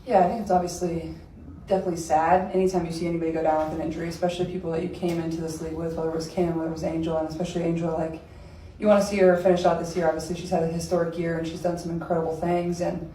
Yeah, I think it's obviously definitely sad anytime you see anybody go down with an injury, especially people that you came into this league with, whether it was Kim, whether it was Angel, and especially Angel. Like, you want to see her finish out this year. Obviously, she's had a historic year and she's done some incredible things. And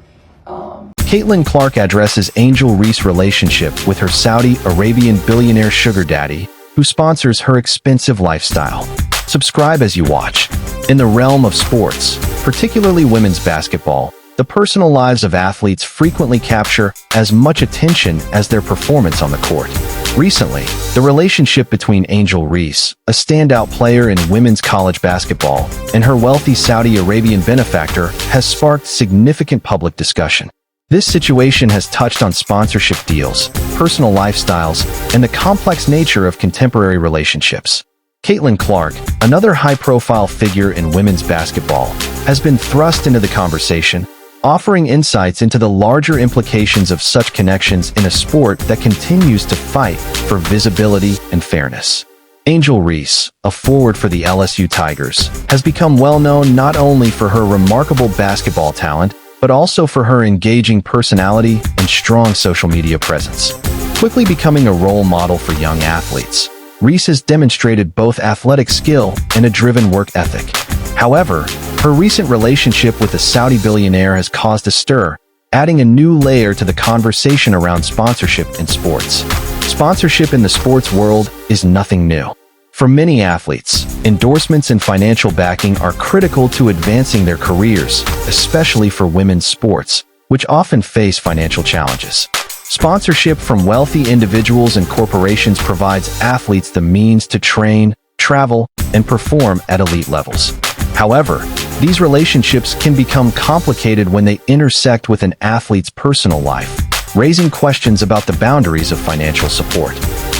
Caitlin Clark addresses Angel Reese relationship with her Saudi Arabian billionaire sugar daddy, who sponsors her expensive lifestyle. Subscribe as you watch. In the realm of sports, particularly women's basketball, the personal lives of athletes frequently capture as much attention as their performance on the court. Recently, the relationship between Angel Reese, a standout player in women's college basketball, and her wealthy Saudi Arabian benefactor has sparked significant public discussion. This situation has touched on sponsorship deals, personal lifestyles, and the complex nature of contemporary relationships. Caitlin Clark, another high-profile figure in women's basketball, has been thrust into the conversation, offering insights into the larger implications of such connections in a sport that continues to fight for visibility and fairness. Angel Reese, a forward for the LSU Tigers, has become well known not only for her remarkable basketball talent, but also for her engaging personality and strong social media presence. Quickly becoming a role model for young athletes, Reese has demonstrated both athletic skill and a driven work ethic. However, her recent relationship with the Saudi billionaire has caused a stir, adding a new layer to the conversation around sponsorship in sports. Sponsorship in the sports world is nothing new. For many athletes, endorsements and financial backing are critical to advancing their careers, especially for women's sports, which often face financial challenges. Sponsorship from wealthy individuals and corporations provides athletes the means to train, travel, and perform at elite levels. However, these relationships can become complicated when they intersect with an athlete's personal life, raising questions about the boundaries of financial support.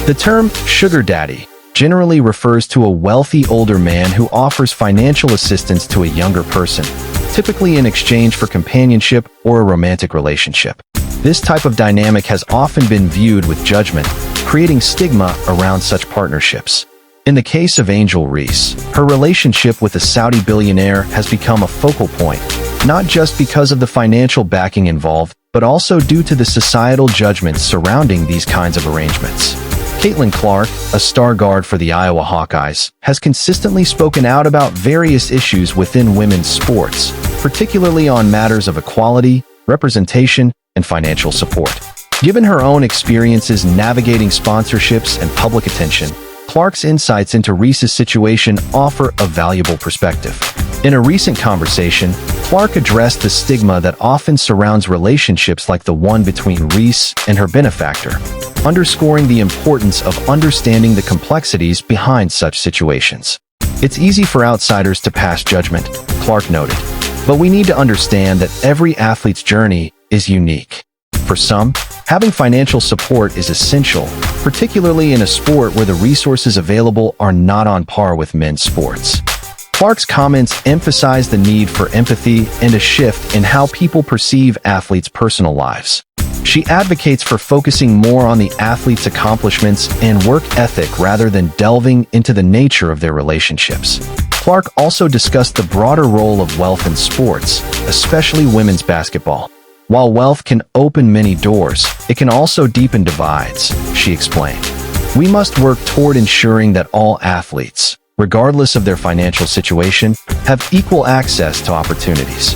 The term sugar daddy generally refers to a wealthy older man who offers financial assistance to a younger person, typically in exchange for companionship or a romantic relationship. This type of dynamic has often been viewed with judgment, creating stigma around such partnerships. In the case of Angel Reese, her relationship with the Saudi billionaire has become a focal point, not just because of the financial backing involved, but also due to the societal judgments surrounding these kinds of arrangements. Caitlin Clark, a star guard for the Iowa Hawkeyes, has consistently spoken out about various issues within women's sports, particularly on matters of equality, representation, and financial support. Given her own experiences navigating sponsorships and public attention, Clark's insights into Reese's situation offer a valuable perspective. In a recent conversation, Clark addressed the stigma that often surrounds relationships like the one between Reese and her benefactor, underscoring the importance of understanding the complexities behind such situations. It's easy for outsiders to pass judgment, Clark noted, but we need to understand that every athlete's journey is unique. For some, having financial support is essential, particularly in a sport where the resources available are not on par with men's sports. Clark's comments emphasize the need for empathy and a shift in how people perceive athletes' personal lives. She advocates for focusing more on the athlete's accomplishments and work ethic rather than delving into the nature of their relationships. Clark also discussed the broader role of wealth in sports, especially women's basketball. While wealth can open many doors, it can also deepen divides, she explained. We must work toward ensuring that all athletes, regardless of their financial situation, have equal access to opportunities.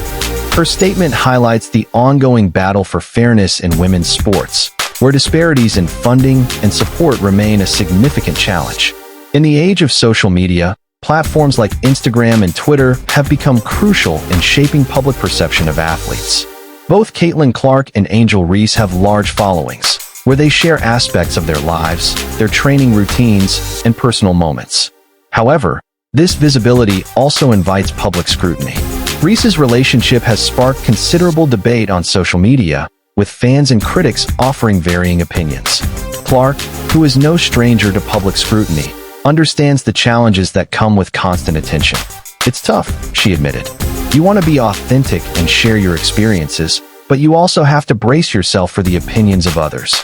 Her statement highlights the ongoing battle for fairness in women's sports, where disparities in funding and support remain a significant challenge. In the age of social media, platforms like Instagram and Twitter have become crucial in shaping public perception of athletes. Both Caitlin Clark and Angel Reese have large followings, where they share aspects of their lives, their training routines, and personal moments. However, this visibility also invites public scrutiny. Reese's relationship has sparked considerable debate on social media, with fans and critics offering varying opinions. Clark, who is no stranger to public scrutiny, understands the challenges that come with constant attention. It's tough, she admitted. You want to be authentic and share your experiences, but you also have to brace yourself for the opinions of others.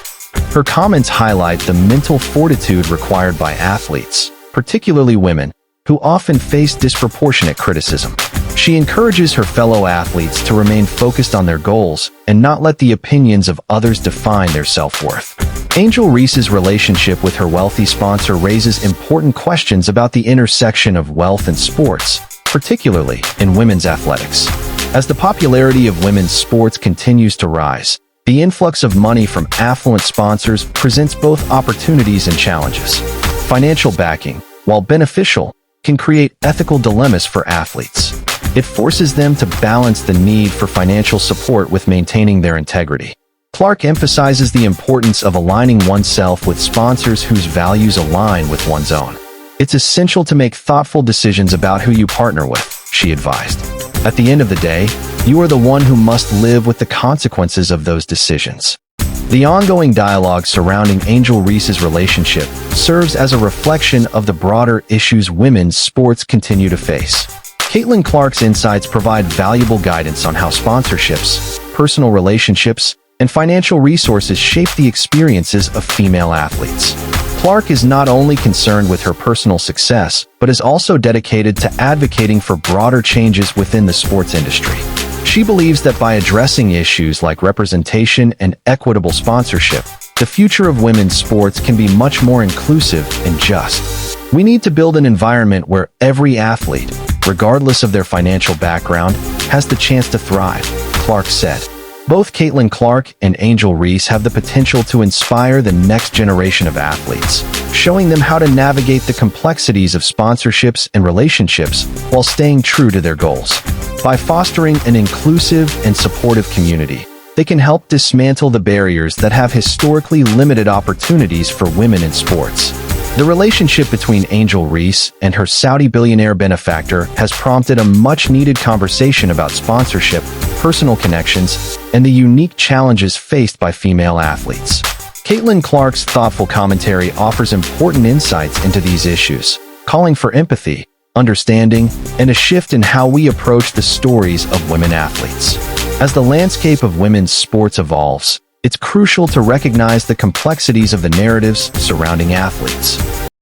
Her comments highlight the mental fortitude required by athletes, particularly women, who often face disproportionate criticism. She encourages her fellow athletes to remain focused on their goals and not let the opinions of others define their self-worth. Angel Reese's relationship with her wealthy sponsor raises important questions about the intersection of wealth and sports, particularly in women's athletics. As the popularity of women's sports continues to rise, the influx of money from affluent sponsors presents both opportunities and challenges. Financial backing, while beneficial, can create ethical dilemmas for athletes. It forces them to balance the need for financial support with maintaining their integrity. Clark emphasizes the importance of aligning oneself with sponsors whose values align with one's own. It's essential to make thoughtful decisions about who you partner with, she advised. At the end of the day, you are the one who must live with the consequences of those decisions. The ongoing dialogue surrounding Angel Reese's relationship serves as a reflection of the broader issues women's sports continue to face. Caitlin Clark's insights provide valuable guidance on how sponsorships, personal relationships, and financial resources shape the experiences of female athletes. Clark is not only concerned with her personal success, but is also dedicated to advocating for broader changes within the sports industry. She believes that by addressing issues like representation and equitable sponsorship, the future of women's sports can be much more inclusive and just. We need to build an environment where every athlete, regardless of their financial background, has the chance to thrive, Clark said. Both Caitlin Clark and Angel Reese have the potential to inspire the next generation of athletes, showing them how to navigate the complexities of sponsorships and relationships while staying true to their goals. By fostering an inclusive and supportive community, they can help dismantle the barriers that have historically limited opportunities for women in sports. The relationship between Angel Reese and her Saudi billionaire benefactor has prompted a much-needed conversation about sponsorship, personal connections, and the unique challenges faced by female athletes. Caitlin Clark's thoughtful commentary offers important insights into these issues, calling for empathy, understanding, and a shift in how we approach the stories of women athletes. As the landscape of women's sports evolves, it's crucial to recognize the complexities of the narratives surrounding athletes.